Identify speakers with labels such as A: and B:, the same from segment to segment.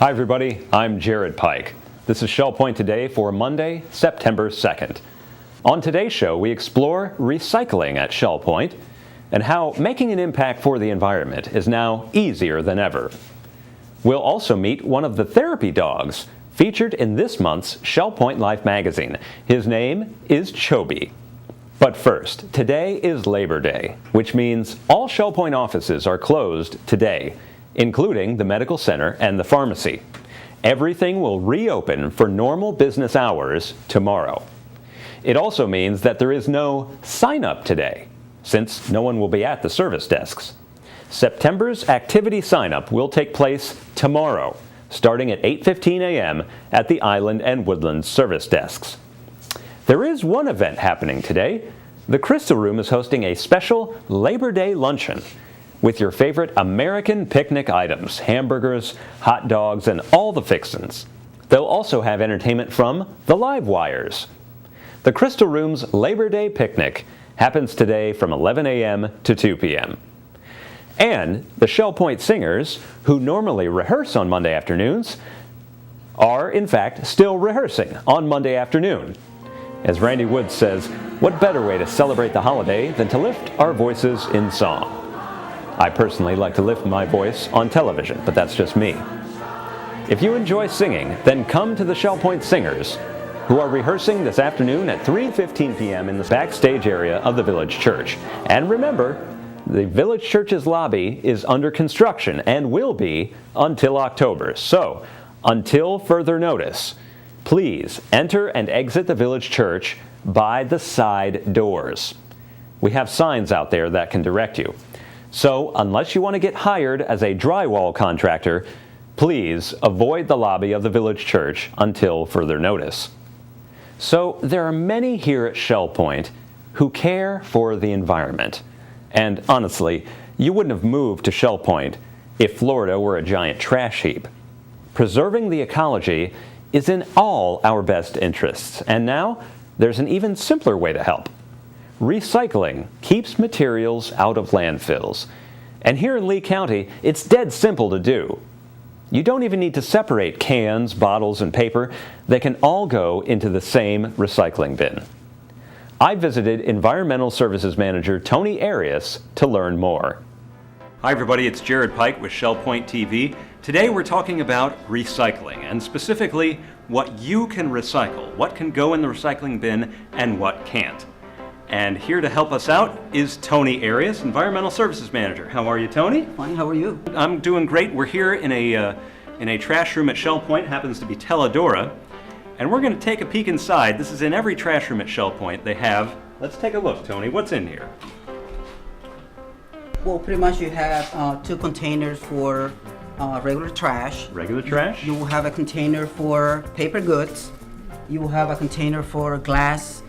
A: Hi everybody, I'm Jared Pike. This is Shell Point Today for Monday, September 2nd. On today's show, we explore recycling at Shell Point and how making an impact for the environment is now easier than ever. We'll also meet one of the therapy dogs featured in this month's Shell Point Life magazine. His name is Chobi. But first, today is Labor Day, which means all Shell Point offices are closed today, including the medical center and the pharmacy. Everything will reopen for normal business hours tomorrow. It also means that there is no sign-up today, since no one will be at the service desks. September's activity sign-up will take place tomorrow, starting at 8:15 a.m. at the Island and Woodlands service desks. There is one event happening today. The Crystal Room is hosting a special Labor Day luncheon with your favorite American picnic items, hamburgers, hot dogs, and all the fixins'. They'll also have entertainment from the Live Wires. The Crystal Room's Labor Day picnic happens today from 11 a.m. to 2 p.m. And the Shell Point Singers, who normally rehearse on Monday afternoons, are in fact still rehearsing on Monday afternoon. As Randy Woods says, what better way to celebrate the holiday than to lift our voices in song? I personally like to lift my voice on television, but that's just me. If you enjoy singing, then come to the Shell Point Singers, who are rehearsing this afternoon at 3:15 p.m. in the backstage area of the Village Church. And remember, the Village Church's lobby is under construction and will be until October. So, until further notice, please enter and exit the Village Church by the side doors. We have signs out there that can direct you. So, unless you want to get hired as a drywall contractor, please avoid the lobby of the Village Church until further notice. So, there are many here at Shell Point who care for the environment. And honestly, you wouldn't have moved to Shell Point if Florida were a giant trash heap. Preserving the ecology is in all our best interests. And now, there's an even simpler way to help. Recycling keeps materials out of landfills. And here in Lee County, it's dead simple to do. You don't even need to separate cans, bottles, and paper. They can all go into the same recycling bin. I visited Environmental Services Manager Tony Arias to learn more. Hi everybody, it's Jared Pike with Shell Point TV. Today we're talking about recycling, and specifically what you can recycle, what can go in the recycling bin and what can't. And here to help us out is Tony Arias, Environmental Services Manager. How are you, Tony?
B: Fine, how are you?
A: I'm doing great. We're here in a trash room at Shell Point, happens to be Teledora, and we're going to take a peek inside. This is in every trash room at Shell Point. They have, let's take a look, Tony. What's in here?
B: Well, pretty much you have two containers for regular trash.
A: Regular trash?
B: You will have a container for paper goods. You will have a container for glass,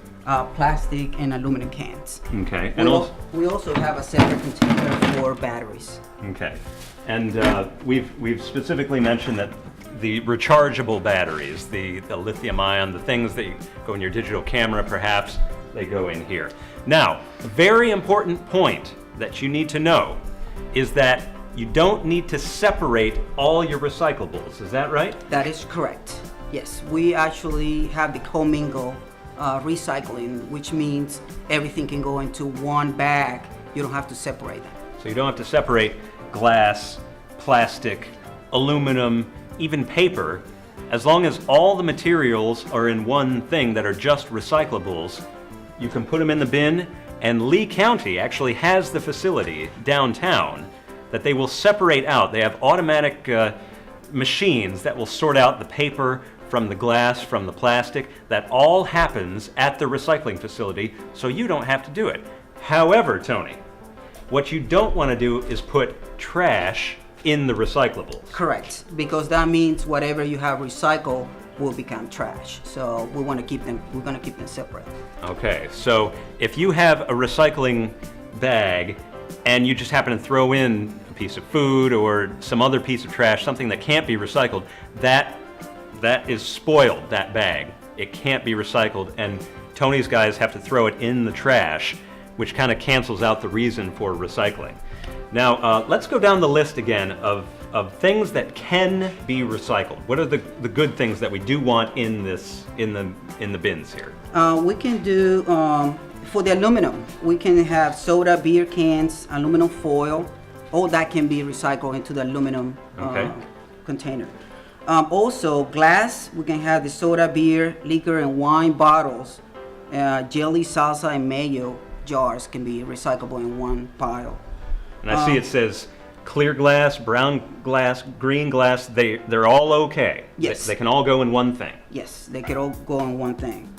B: plastic, and aluminum cans.
A: Okay.
B: And we also have a separate container for batteries.
A: Okay. And we've specifically mentioned that the rechargeable batteries, the lithium ion, the things that go in your digital camera perhaps, they go in here. Now, a very important point that you need to know is that you don't need to separate all your recyclables. Is that right?
B: That is correct. Yes, we actually have the commingle recycling, which means everything can go into one bag. You don't have to separate them.
A: So you don't have to separate glass, plastic, aluminum, even paper. As long as all the materials are in one thing that are just recyclables, you can put them in the bin, and Lee County actually has the facility downtown that they will separate out. They have automatic machines that will sort out the paper from the glass, from the plastic. That all happens at the recycling facility, so you don't have to do it. However, Tony, what you don't want to do is put trash in the recyclables.
B: Correct, because that means whatever you have recycled will become trash. So we're going to keep them separate.
A: Okay, so if you have a recycling bag and you just happen to throw in a piece of food or some other piece of trash, something that can't be recycled, that is spoiled, that bag. It can't be recycled, and Tony's guys have to throw it in the trash. which kind of cancels out the reason for recycling. Now, let's go down the list again of things that can be recycled. What are the good things that we do want in the bins here?
B: We can do, for the aluminum, we can have soda, beer cans, aluminum foil. All that can be recycled into the aluminum container. Also, glass, we can have the soda, beer, liquor, and wine bottles. Jelly, salsa, and mayo jars can be recyclable in one pile.
A: And I see it says clear glass, brown glass, green glass, they're all okay.
B: Yes.
A: They can all go in one thing.
B: Yes, they can all go in one thing.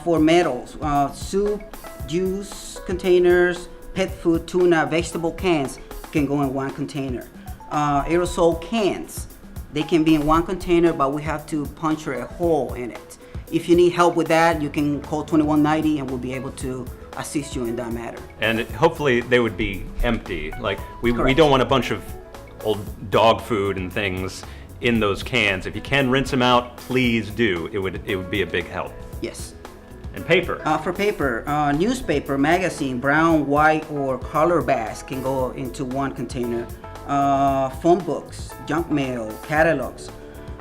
B: For metals, soup, juice containers, pet food, tuna, vegetable cans can go in one container. Aerosol cans, they can be in one container, but we have to puncture a hole in it. If you need help with that, you can call 2190 and we'll be able to assist you in that matter.
A: And hopefully they would be empty. Like we don't want a bunch of old dog food and things in those cans. If you can rinse them out, please do. It would be a big help.
B: Yes.
A: And paper.
B: For paper, newspaper, magazine, brown, white, or color bags can go into one container. Phone books, junk mail, catalogs,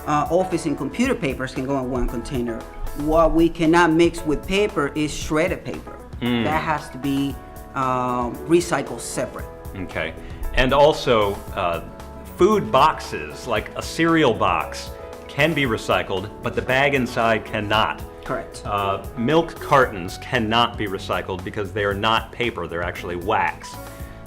B: office and computer papers can go in one container. What we cannot mix with paper is shredded paper. That has to be recycled separate.
A: Okay. And also, food boxes, like a cereal box, can be recycled, but the bag inside cannot.
B: Correct.
A: Milk cartons cannot be recycled because they are not paper, they're actually wax.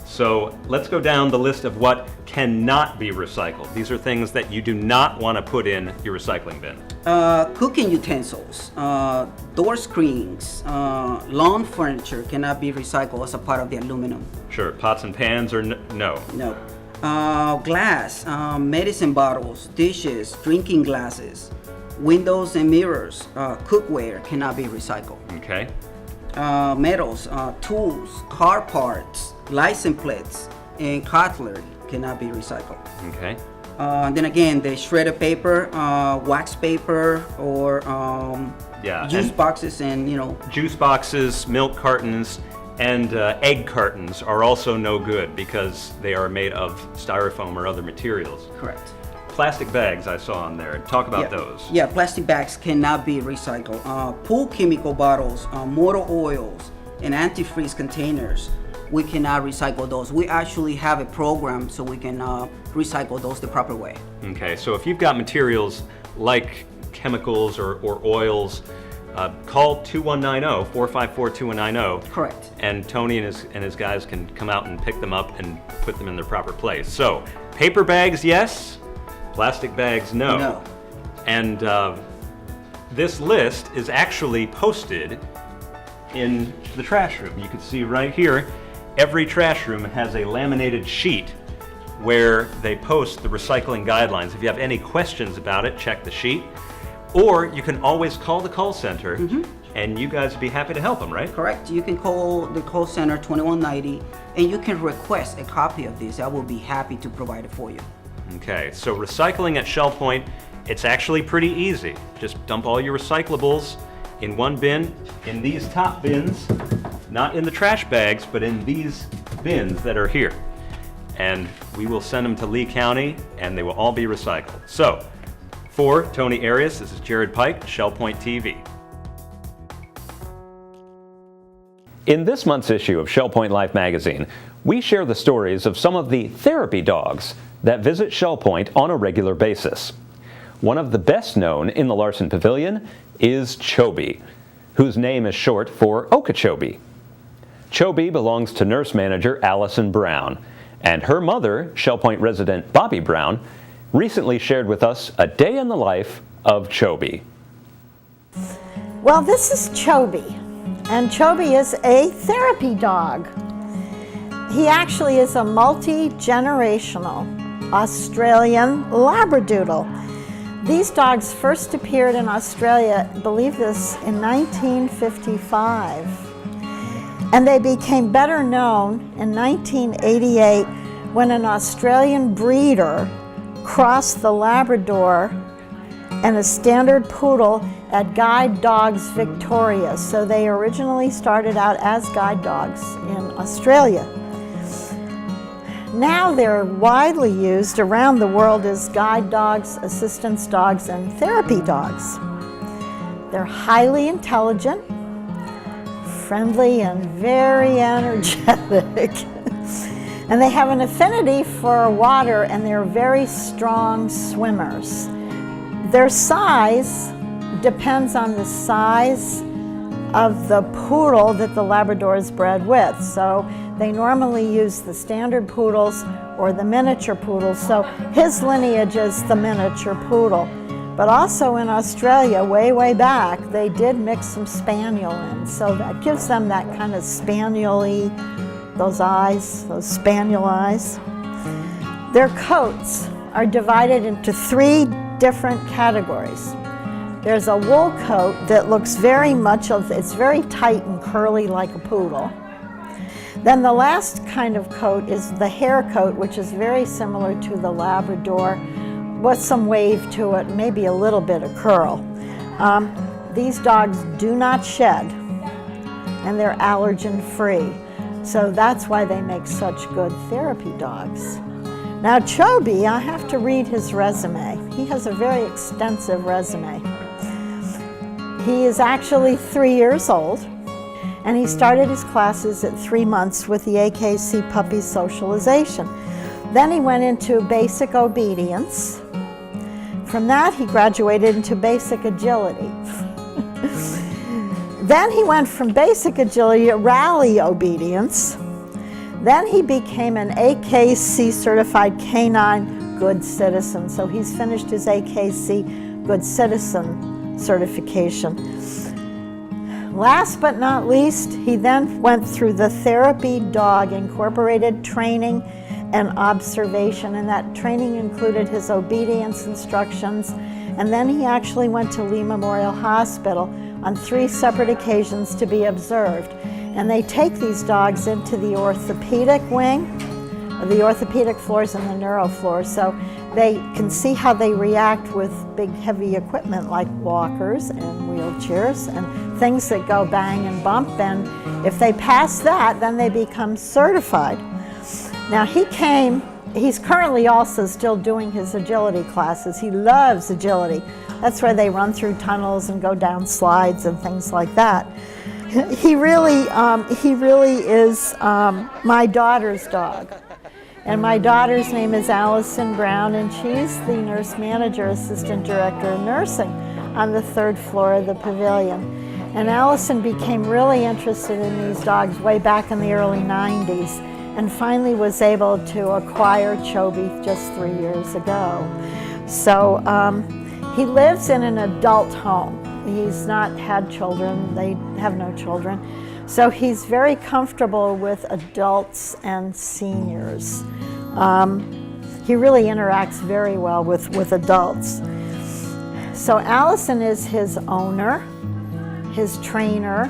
A: So let's go down the list of what cannot be recycled. These are things that you do not want to put in your recycling bin.
B: Cooking utensils, door screens, lawn furniture cannot be recycled as a part of the aluminum.
A: Sure, pots and pans or no?
B: No. Glass, medicine bottles, dishes, drinking glasses, windows and mirrors, cookware cannot be recycled.
A: Okay.
B: Metals, tools, car parts, license plates, and cutlery cannot be recycled.
A: Okay.
B: Then again, the shredded paper, wax paper, or juice boxes, and
A: juice boxes, milk cartons, and egg cartons are also no good because they are made of styrofoam or other materials.
B: Correct.
A: Plastic bags I saw on there. Talk about those.
B: Yeah, plastic bags cannot be recycled. Pool chemical bottles, motor oils, and antifreeze containers, we cannot recycle those. We actually have a program so we can recycle those the proper way.
A: Okay, so if you've got materials like chemicals or oils, call 2190-454-2190.
B: Correct.
A: And Tony and his guys can come out and pick them up and put them in their proper place. So, paper bags, yes. Plastic bags, no.
B: No.
A: And this list is actually posted in the trash room. You can see right here, every trash room has a laminated sheet where they post the recycling guidelines. If you have any questions about it, check the sheet. Or you can always call the call center, and you guys would be happy to help them, right?
B: Correct. You can call the call center 2190, and you can request a copy of this. I will be happy to provide it for you.
A: Okay, so recycling at Shell Point, it's actually pretty easy. Just dump all your recyclables in one bin, in these top bins, not in the trash bags, but in these bins that are here. And we will send them to Lee County, and they will all be recycled. So, for Tony Arias, this is Jared Pike, Shell Point TV. In this month's issue of Shell Point Life magazine, we share the stories of some of the therapy dogs that visit Shell Point on a regular basis. One of the best known in the Larson Pavilion is Chobi, whose name is short for Okeechobee. Chobi belongs to nurse manager Allison Brown, and her mother, Shell Point resident Bobby Brown, recently shared with us a day in the life of Chobi.
C: Well, this is Chobi, and Chobi is a therapy dog. He actually is a multi-generational Australian Labradoodle. These dogs first appeared in Australia, I believe this, in 1955. And they became better known in 1988 when an Australian breeder crossed the Labrador and a standard poodle at Guide Dogs Victoria. So they originally started out as guide dogs in Australia. Now they're widely used around the world as guide dogs, assistance dogs, and therapy dogs. They're highly intelligent, friendly, and very energetic. And they have an affinity for water, and they're very strong swimmers. Their size depends on the size of the poodle that the Labrador is bred with. So they normally use the standard poodles or the miniature poodles. So his lineage is the miniature poodle. But also in Australia, way back, they did mix some spaniel in. So that gives them that kind of spaniel-y, those eyes, those spaniel eyes. Their coats are divided into 3 different categories. There's a wool coat that looks it's very tight and curly like a poodle. Then the last kind of coat is the hair coat, which is very similar to the Labrador, with some wave to it, maybe a little bit of curl. These dogs do not shed, and they're allergen free. So that's why they make such good therapy dogs. Now Chobi, I have to read his resume. He has a very extensive resume. He is actually 3 years old, and he started his classes at 3 months with the AKC puppy socialization. Then he went into basic obedience. From that, he graduated into basic agility. Then he went from basic agility to rally obedience. Then he became an AKC certified canine good citizen. So he's finished his AKC good citizen certification. Last but not least, he then went through the Therapy Dog Incorporated training and observation, and that training included his obedience instructions. And then he actually went to Lee Memorial Hospital on 3 separate occasions to be observed. And they take these dogs into the orthopedic wing, the orthopedic floors and the neuro floors, so they can see how they react with big heavy equipment like walkers and wheelchairs and things that go bang and bump. And if they pass that, then they become certified. Now he's currently also still doing his agility classes. He loves agility. That's where they run through tunnels and go down slides and things like that. He really is my daughter's dog. And my daughter's name is Allison Brown, and she's the nurse manager, assistant director of nursing on the 3rd floor of the pavilion. And Allison became really interested in these dogs way back in the early 90s and finally was able to acquire Chobi just 3 years ago. So he lives in an adult home. He's not had children, they have no children. So he's very comfortable with adults and seniors. He really interacts very well with adults. So Allison is his owner, his trainer,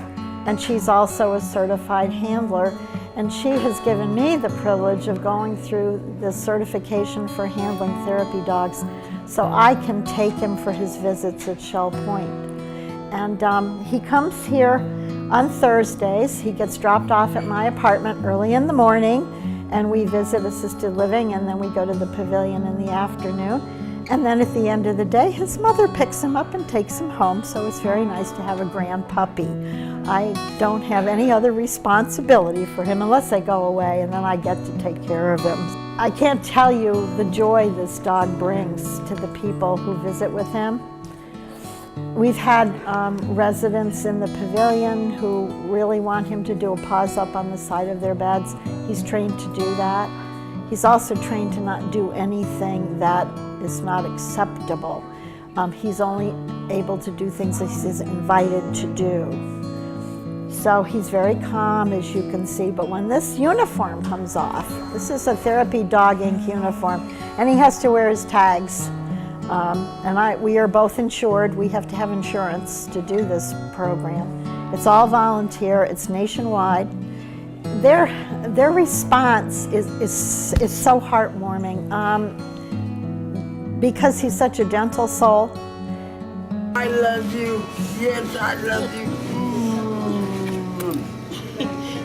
C: and she's also a certified handler. And she has given me the privilege of going through the certification for handling therapy dogs so I can take him for his visits at Shell Point. And he comes here on Thursdays. He gets dropped off at my apartment early in the morning, and we visit assisted living, and then we go to the pavilion in the afternoon. And then at the end of the day, his mother picks him up and takes him home, so it's very nice to have a grand puppy. I don't have any other responsibility for him unless I go away, and then I get to take care of him. I can't tell you the joy this dog brings to the people who visit with him. We've had residents in the pavilion who really want him to do a paws up on the side of their beds. He's trained to do that. He's also trained to not do anything that is not acceptable. He's only able to do things that he's invited to do. So he's very calm, as you can see, but when this uniform comes off, this is a Therapy Dog Inc. uniform, and he has to wear his tags. We are both insured. We have to have insurance to do this program. It's all volunteer. It's nationwide. Their response is so heartwarming. Because he's such a gentle soul,
D: I love you. Yes, I love you.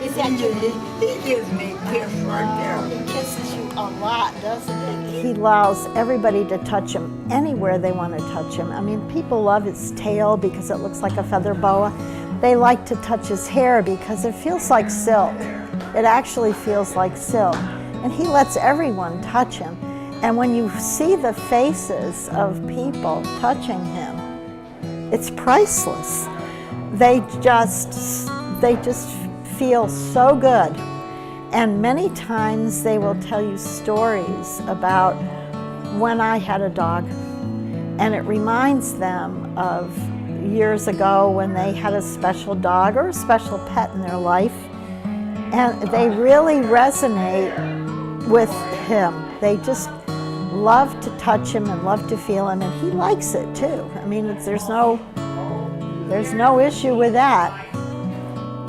C: Is that your
D: He gives me a kiss right there.
C: He kisses you a lot, doesn't it? He allows everybody to touch him anywhere they want to touch him. I mean, people love his tail because it looks like a feather boa. They like to touch his hair because it feels like silk. It actually feels like silk. And he lets everyone touch him. And when you see the faces of people touching him, it's priceless. They just feel so good. And many times they will tell you stories about when I had a dog. And it reminds them of years ago when they had a special dog or a special pet in their life. And they really resonate with him. They just love to touch him and love to feel him, and he likes it too. I mean, there's no issue with that.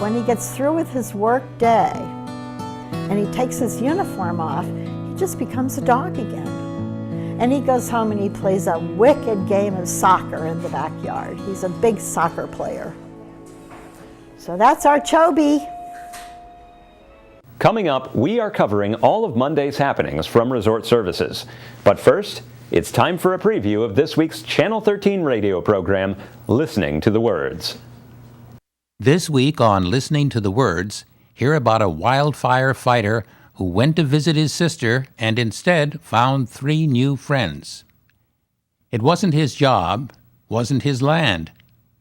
C: When he gets through with his work day and he takes his uniform off, he just becomes a dog again. And he goes home and he plays a wicked game of soccer in the backyard. He's a big soccer player. So that's our Chobi.
A: Coming up, we are covering all of Monday's happenings from Resort Services. But first, it's time for a preview of this week's Channel 13 radio program, Listening to the Words.
E: This week on Listening to the Words, hear about a wildfire fighter who went to visit his sister and instead found 3 new friends. It wasn't his job, wasn't his land,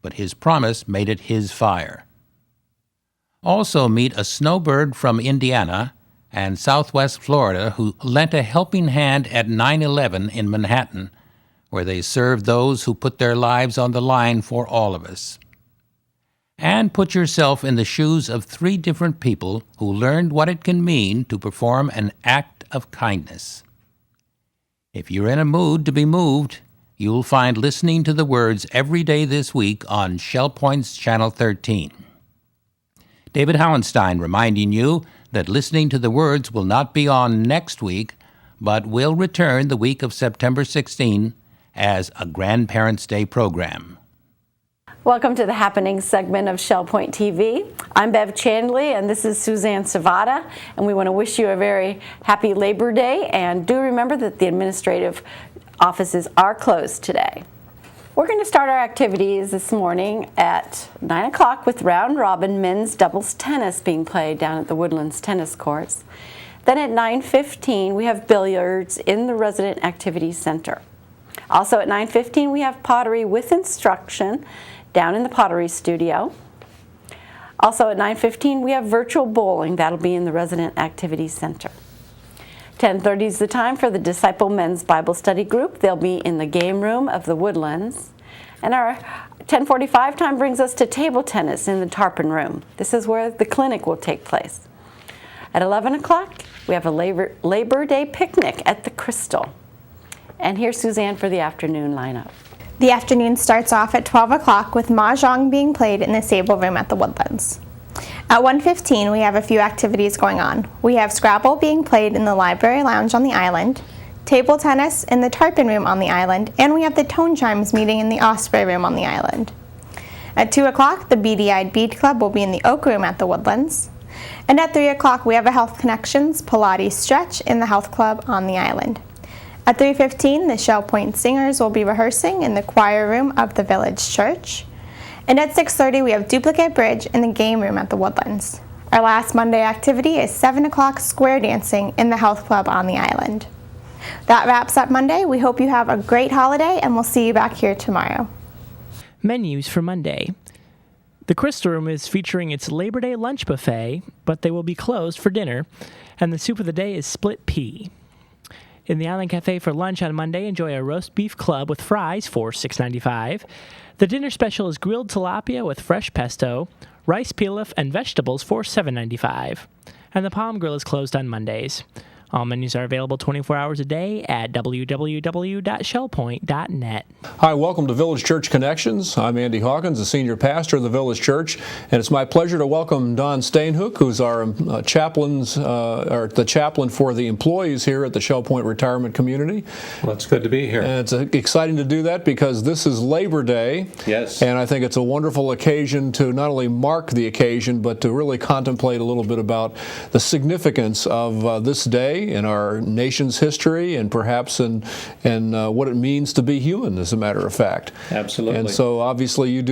E: but his promise made it his fire. Also meet a snowbird from Indiana and Southwest Florida who lent a helping hand at 9/11 in Manhattan, where they served those who put their lives on the line for all of us. And put yourself in the shoes of 3 different people who learned what it can mean to perform an act of kindness. If you're in a mood to be moved, you'll find Listening to the Words every day this week on Shell Point's Channel 13. David Howenstein reminding you that Listening to the Words will not be on next week, but will return the week of September 16 as a Grandparents' Day program.
F: Welcome to the Happenings segment of Shell Point TV. I'm Bev Chandley, and this is Suzanne Savada, and we want to wish you a very happy Labor Day, and do remember that the administrative offices are closed today. We're going to start our activities this morning at 9 o'clock with round robin men's doubles tennis being played down at the Woodlands tennis courts. Then at 9:15 we have billiards in the Resident Activities Center. Also at 9:15 we have pottery with instruction down in the pottery studio. Also at 9:15 we have virtual bowling. That'll be in the Resident Activities Center. 10:30 is the time for the Disciple Men's Bible Study Group. They'll be in the game room of the Woodlands. And our 10:45 time brings us to table tennis in the Tarpon Room. This is where the clinic will take place. At 11 o'clock, we have a Labor Day picnic at the Crystal. And here's Suzanne for the afternoon lineup.
G: The afternoon starts off at 12 o'clock with Mahjong being played in the Sable Room at the Woodlands. At 1:15, we have a few activities going on. We have Scrabble being played in the Library Lounge on the island, table tennis in the Tarpon Room on the island, and we have the Tone Chimes meeting in the Osprey Room on the island. At 2 o'clock, the Beady-Eyed Bead Club will be in the Oak Room at the Woodlands. And at 3 o'clock, we have a Health Connections Pilates stretch in the Health Club on the island. At 3:15, the Shell Point Singers will be rehearsing in the choir room of the Village Church. And at 6:30, we have Duplicate Bridge in the game room at the Woodlands. Our last Monday activity is 7 o'clock square dancing in the Health Club on the island. That wraps up Monday. We hope you have a great holiday, and we'll see you back here tomorrow.
H: Menus for Monday. The Crystal Room is featuring its Labor Day lunch buffet, but they will be closed for dinner, and the soup of the day is split pea. In the Island Cafe for lunch on Monday, enjoy a roast beef club with fries for $6.95. The dinner special is grilled tilapia with fresh pesto, rice pilaf, and vegetables for $7.95. And the Palm Grill is closed on Mondays. All menus are available 24 hours a day at www.shellpoint.net.
I: Hi, welcome to Village Church Connections. I'm Andy Hawkins, the senior pastor of the Village Church, and it's my pleasure to welcome Don Stainhook, who's our the chaplain for the employees here at the Shell Point Retirement Community.
J: Well, it's good to be here.
I: And it's exciting to do that because this is Labor Day.
J: Yes.
I: And I think it's a wonderful occasion to not only mark the occasion, but to really contemplate a little bit about the significance of this day in our nation's history and perhaps in what it means to be human, as a matter of fact.
J: Absolutely.
I: And so obviously you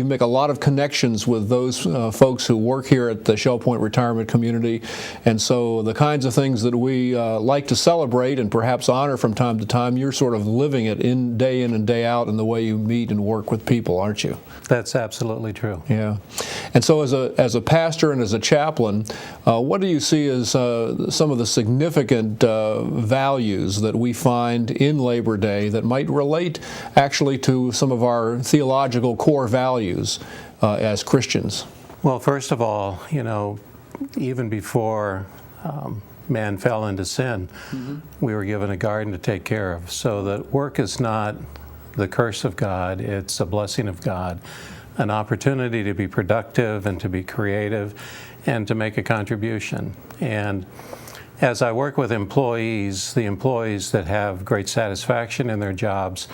I: make a lot of connections with those folks who work here at the Shell Point Retirement Community. And so the kinds of things that we like to celebrate and perhaps honor from time to time, you're sort of living it day in and day out in the way you meet and work with people, aren't you?
J: That's absolutely true.
I: Yeah. And so as a pastor and as a chaplain, what do you see as some of the significant values that we find in Labor Day that might relate actually to some of our theological core values as Christians?
J: Well, first of all, even before man fell into sin, we were given a garden to take care of, so that work is not the curse of God, it's a blessing of God, an opportunity to be productive and to be creative and to make a contribution. And as I work with employees, the employees that have great satisfaction in their jobs,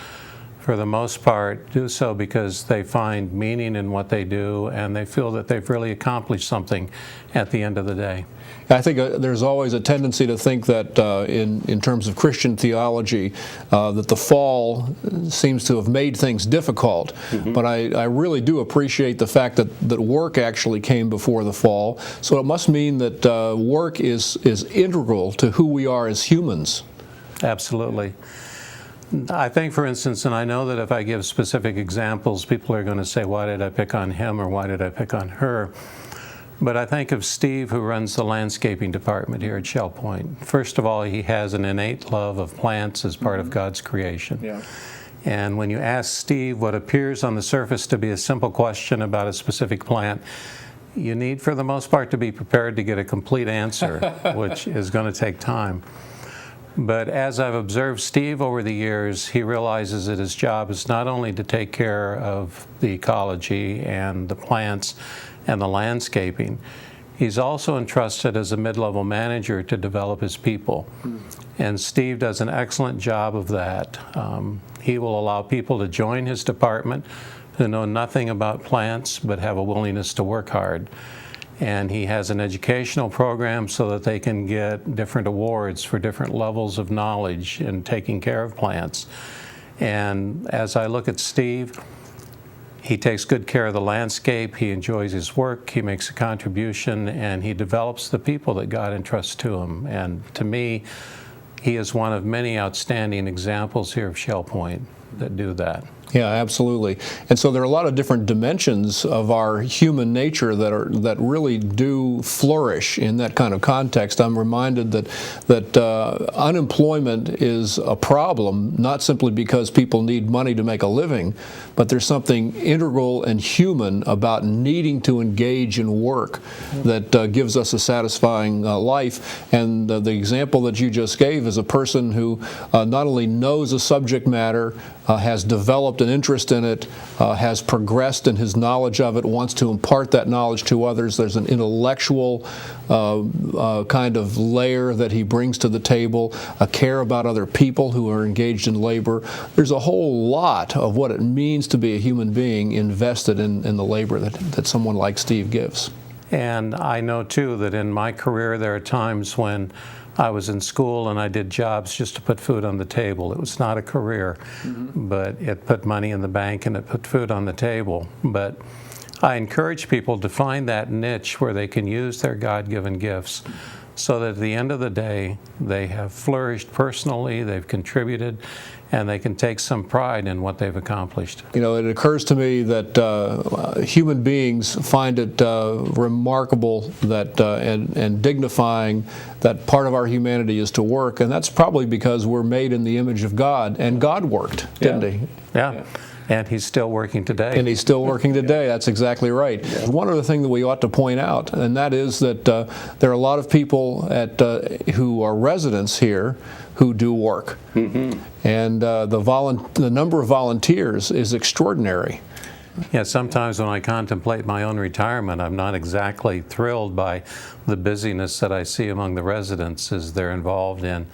J: for the most part, do so because they find meaning in what they do and they feel that they've really accomplished something at the end of the day.
I: I think there's always a tendency to think that in terms of Christian theology, that the fall seems to have made things difficult. But I really do appreciate the fact that work actually came before the fall. So it must mean that work is integral to who we are as humans.
J: Absolutely. I think, for instance, and I know that if I give specific examples, people are going to say, why did I pick on him or why did I pick on her? But I think of Steve, who runs the landscaping department here at Shell Point. First of all, he has an innate love of plants as part of God's creation. Yeah. And when you ask Steve what appears on the surface to be a simple question about a specific plant, you need, for the most part, to be prepared to get a complete answer, which is going to take time. But as I've observed Steve over the years, he realizes that his job is not only to take care of the ecology and the plants and the landscaping, he's also entrusted as a mid-level manager to develop his people. And Steve does an excellent job of that. He will allow people to join his department who know nothing about plants but have a willingness to work hard. And he has an educational program so that they can get different awards for different levels of knowledge in taking care of plants. And as I look at Steve, he takes good care of the landscape, he enjoys his work, he makes a contribution, and he develops the people that God entrusts to him. And to me, he is one of many outstanding examples here of Shell Point that do that.
I: Yeah, absolutely. And so there are a lot of different dimensions of our human nature that really do flourish in that kind of context. I'm reminded that unemployment is a problem, not simply because people need money to make a living, but there's something integral and human about needing to engage in work that gives us a satisfying life. And the example that you just gave is a person who not only knows a subject matter, has developed an interest in it, has progressed in his knowledge of it, wants to impart that knowledge to others. There's an intellectual kind of layer that he brings to the table, a care about other people who are engaged in labor. There's a whole lot of what it means to be a human being invested in the labor that someone like Steve gives.
J: And I know, too, that in my career there are times when I was in school and I did jobs just to put food on the table. It was not a career, but it put money in the bank and it put food on the table. But I encourage people to find that niche where they can use their God-given gifts so that at the end of the day, they have flourished personally, they've contributed, and they can take some pride in what they've accomplished.
I: You know, it occurs to me that human beings find it remarkable that and dignifying that part of our humanity is to work, and that's probably because we're made in the image of God, and God worked, didn't He?
J: Yeah. And he's still working today.
I: And he's still working today. That's exactly right. One other thing that we ought to point out, and that is that there are a lot of people who are residents here who do work. And the number of volunteers is extraordinary.
J: Yeah, sometimes when I contemplate my own retirement, I'm not exactly thrilled by the busyness that I see among the residents as they're involved in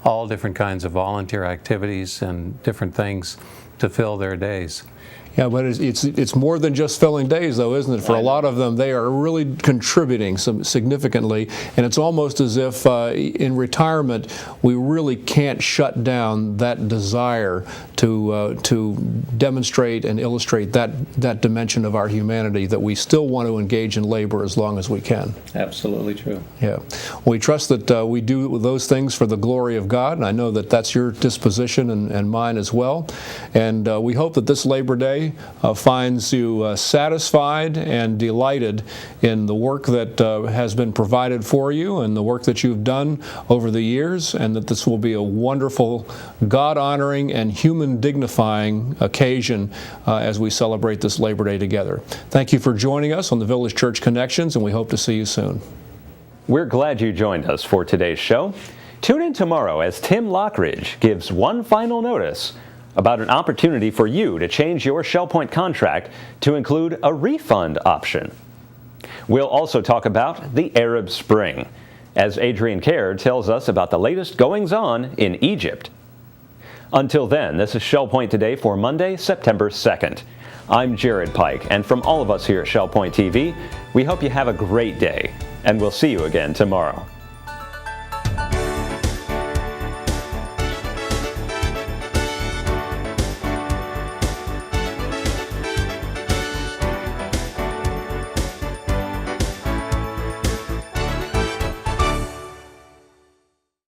J: all different kinds of volunteer activities and different things to fill their days.
I: Yeah, but it's more than just filling days, though, isn't it? For a lot of them, they are really contributing significantly, and it's almost as if in retirement we really can't shut down that desire to demonstrate and illustrate that dimension of our humanity, that we still want to engage in labor as long as we can.
J: Absolutely true.
I: Yeah, we trust that we do those things for the glory of God, and I know that that's your disposition and mine as well. And we hope that this Labor Day finds you satisfied and delighted in the work that has been provided for you and the work that you've done over the years, and that this will be a wonderful, God-honoring and human-dignifying occasion as we celebrate this Labor Day together. Thank you for joining us on the Village Church Connections, and we hope to see you soon.
A: We're glad you joined us for today's show. Tune in tomorrow as Tim Lockridge gives one final notice about an opportunity for you to change your ShellPoint contract to include a refund option. We'll also talk about the Arab Spring, as Adrian Kerr tells us about the latest goings-on in Egypt. Until then, this is ShellPoint Today for Monday, September 2nd. I'm Jared Pike, and from all of us here at ShellPoint TV, we hope you have a great day, and we'll see you again tomorrow.